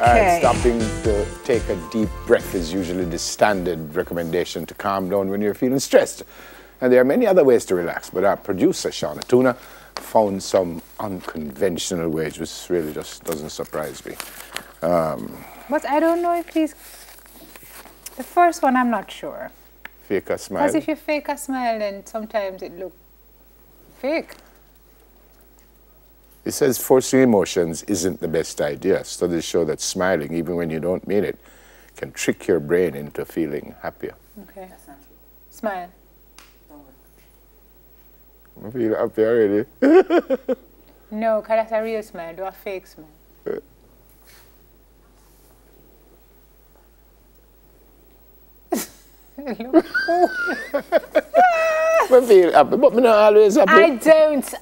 Okay. Stopping to take a deep breath is usually the standard recommendation to calm down when you're feeling stressed. And there are many other ways to relax, but our producer, Shauna Tuna, found some unconventional ways, which really just doesn't surprise me. But I don't know if he's... The first one, I'm not sure. Fake a smile. Because if you fake a smile, then sometimes it looks fake. It says forcing emotions isn't the best idea. Studies show that smiling, even when you don't mean it, can trick your brain into feeling happier. Okay. That's not true. Smile. I feel happy already. No, because that's a real smile. Do a fake smile. I feel happy, but I'm not always happy. I don't.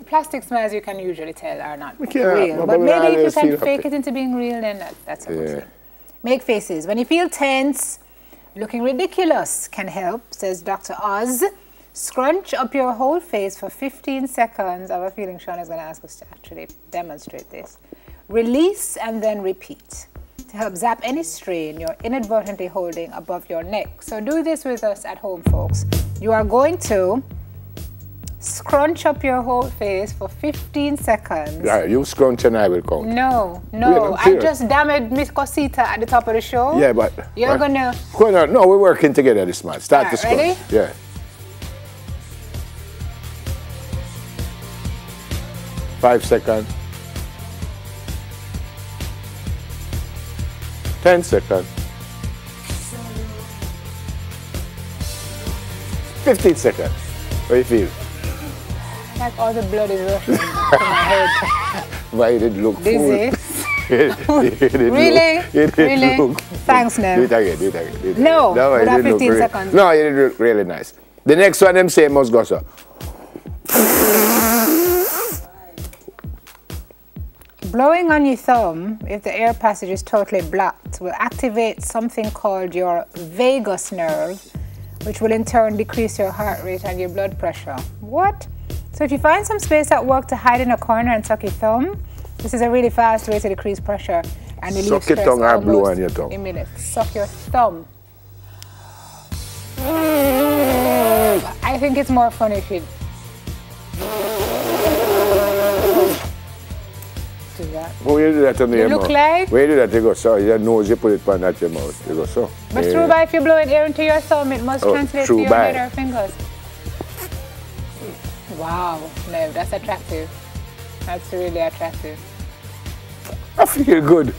Plastic smiles you can usually tell are not real. But maybe if you can fake it into being real, then that's a good thing. Make faces. When you feel tense, looking ridiculous can help, says Dr. Oz. Scrunch up your whole face for 15 seconds. I have a feeling Sean is going to ask us to actually demonstrate this. Release and then repeat to help zap any strain you're inadvertently holding above your neck. So do this with us at home, folks. You are going to scrunch up your whole face for 15 seconds. Yeah, you scrunch and I will count. No, no. I just damaged Miss Cosita at the top of the show. Yeah, but... You're going to... No, we're working together this month. Start to scrunch. Ready? Yeah. Five seconds. 10 seconds. 15 seconds. What do you feel? Like all the blood is rushing to my head. Why did it look dizzy? Really? Really? Thanks, Nev. Do it again, do it again. No, without 15 seconds. No, you did look really nice. The next one, them say must go so. Blowing on your thumb, if the air passage is totally blocked, will activate something called your vagus nerve, which will in turn decrease your heart rate and your blood pressure. What? So if you find some space at work to hide in a corner and suck your thumb, this is a really fast way to decrease pressure and relieve stress. Suck your tongue or blow on your tongue? In minutes. Suck your thumb. I think it's more fun if you do that. Well, you do that on your mouth. Look like? When you do that, you go so. Your nose, you put it on that your mouth. You go so. But through by, if you're blowing air into your thumb, it must translate to your head or fingers. Wow, no, that's attractive. That's really attractive. I feel good.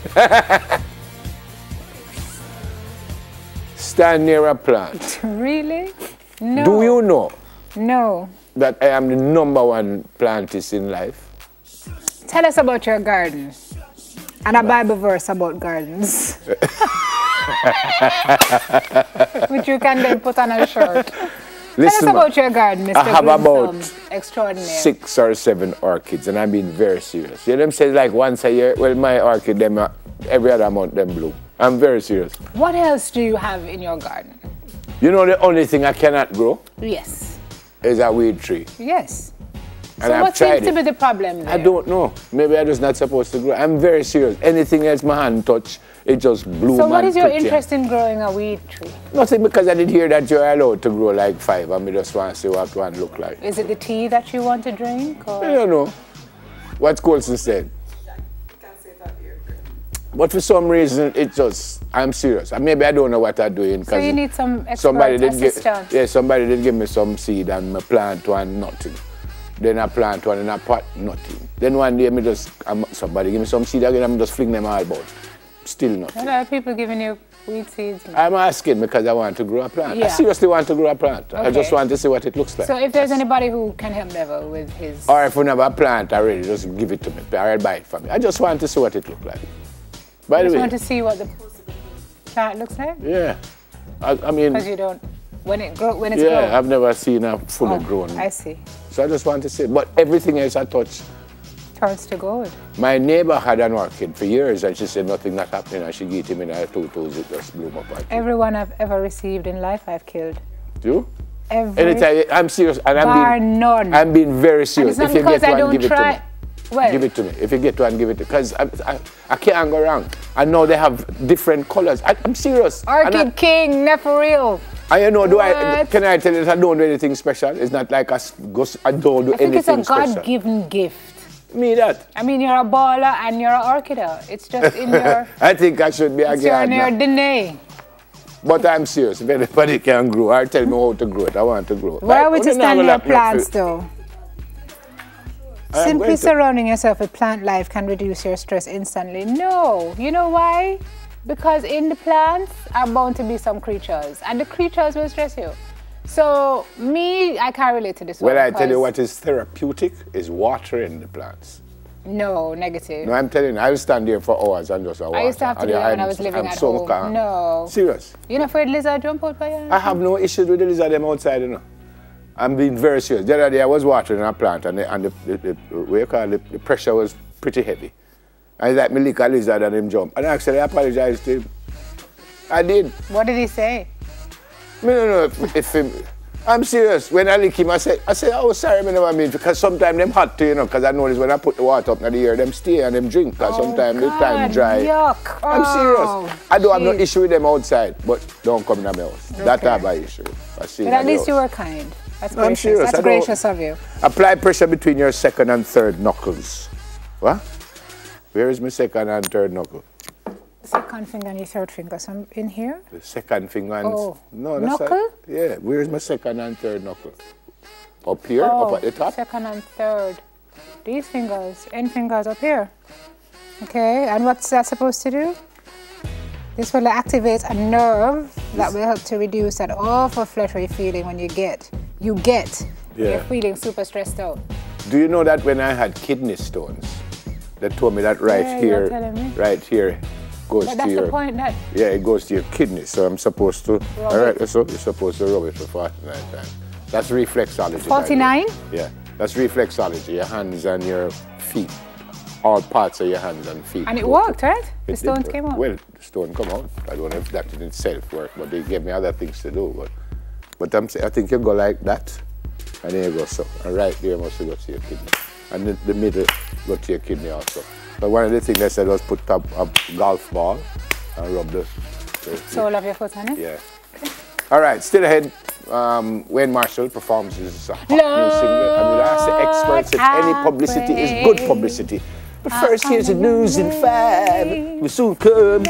Stand near a plant. Really? No. Do you know? No. That I am the #1 plantist in life? Tell us about your garden and a Bible verse about gardens. Which you can then put on a shirt. Listen, tell us about your garden, Mr. I have about extraordinary. 6 or 7 orchids, and I'm being very serious. You know them say like once a year? Well, my orchid, them every other month, them bloom. I'm very serious. What else do you have in your garden? You know the only thing I cannot grow? Yes. Is a weed tree. Yes. And so what seems to be the problem there? I don't know. Maybe I'm just not supposed to grow. I'm very serious. Anything else my hand touch, it just blooms. So what is your interest in growing a weed tree? Nothing, because I did hear that you're allowed to grow like 5, and I just want to see what one look like. Is it the tea that you want to drink? Or? I don't know. What's Colson said? But for some reason, it just, I'm serious. And maybe I don't know what I'm doing. So you need some expert assistance. Yeah, somebody did give me some seed and I plant one, nothing. Then I plant one in a pot, nothing. Then one day, somebody give me some seed again, I'm just fling them all about. Still nothing. A lot of people giving you weed seeds. I'm asking because I want to grow a plant. Yeah. I seriously want to grow a plant. Okay. I just want to see what it looks like. So if there's anybody who can help Neville with his... Or if we never plant already, just give it to me. I'll buy it for me. I just want to see what it looks like. By the way, want to see what the plant looks like? Yeah. I mean... Because you don't... When it's grown? Yeah, I've never seen a fully grown. I see. So I just want to see. But everything else I touch... turns to gold. My neighbor had an orchid for years and she said nothing not happening and she gave him in her tutus, it just blew up. Everyone I've ever received in life I've killed. You? Every... Anytime, I'm serious. And bar none. I'm being very serious. And it's not because I don't try. Well, give it to me. If you get one, give it to me. Because I can't go wrong. I know they have different colors. I'm serious. Orchid King, never for real. I know, can I tell you that I don't do anything special? It's not like I don't do anything special. It's a God-given gift. Me that. I mean, you're a baller and you're an orchida. It's just in your... I think I should be a gardener. It's in your DNA. But I'm serious. If anybody can grow, or tell me how to grow it. I want to grow it. Why are we to stand your plants, though? Simply surrounding yourself with plant life can reduce your stress instantly. No. You know why? Because in the plants are bound to be some creatures, and the creatures will stress you. So, me, I can't relate to this one. Well, I tell you what is therapeutic is watering the plants. No, negative. No, I'm telling you, I'll stand there for hours and just water. I used to have to do that when I was living at home. Calm. No. Serious. You're not afraid lizard jump out by your... I have no issues with the lizard them outside, you know. I'm being very serious. The other day I was watering a plant and the pressure was pretty heavy. I like me lick a lizard and him jump. And actually I apologized to him. I did. What did he say? I don't know if him, I'm serious. When I lick him, I say, oh, sorry, I know what I mean. Because sometimes them hot too, you know, because I notice when I put the water up in the air, them stay and them drink. Because sometimes the time dry. Yuck. I'm serious. I don't have no issue with them outside, but don't come in my house. Okay. That I have an issue. But at least you were kind. That's gracious. I'm serious. That's gracious of you. Apply pressure between your second and third knuckles. What? Where is my second and third knuckle? Second finger and your third finger. So in here? The second finger and... Oh. No, that's knuckle? Yeah. Where is my second and third knuckle? Up here? Oh, up at the top? Second and third. These fingers. End fingers up here. Okay. And what's that supposed to do? This will activate a nerve that will help to reduce that awful fluttery feeling when when you're feeling super stressed out. Do you know that when I had kidney stones, they told me that right here goes to your... the point that... Yeah, it goes to your kidney, so I'm supposed to... So you're supposed to rub it for 49 times. That's reflexology. 49? Yeah, that's reflexology, your hands and your feet. All parts of your hands and feet. And it worked, right? The stones came out? Well, the stone come out. I don't know if that in itself worked, but they gave me other things to do. But I think you go like that, and then you go so. And right there must go to your kidney. And the middle go to your kidney also. But one of the things they said was put up a golf ball and rub the sole of your foot on it? Yeah. All right, still ahead. Wayne Marshall performs his hot new single. And we'll ask the experts if any publicity is good publicity. But first, here's the news in 5. We soon come.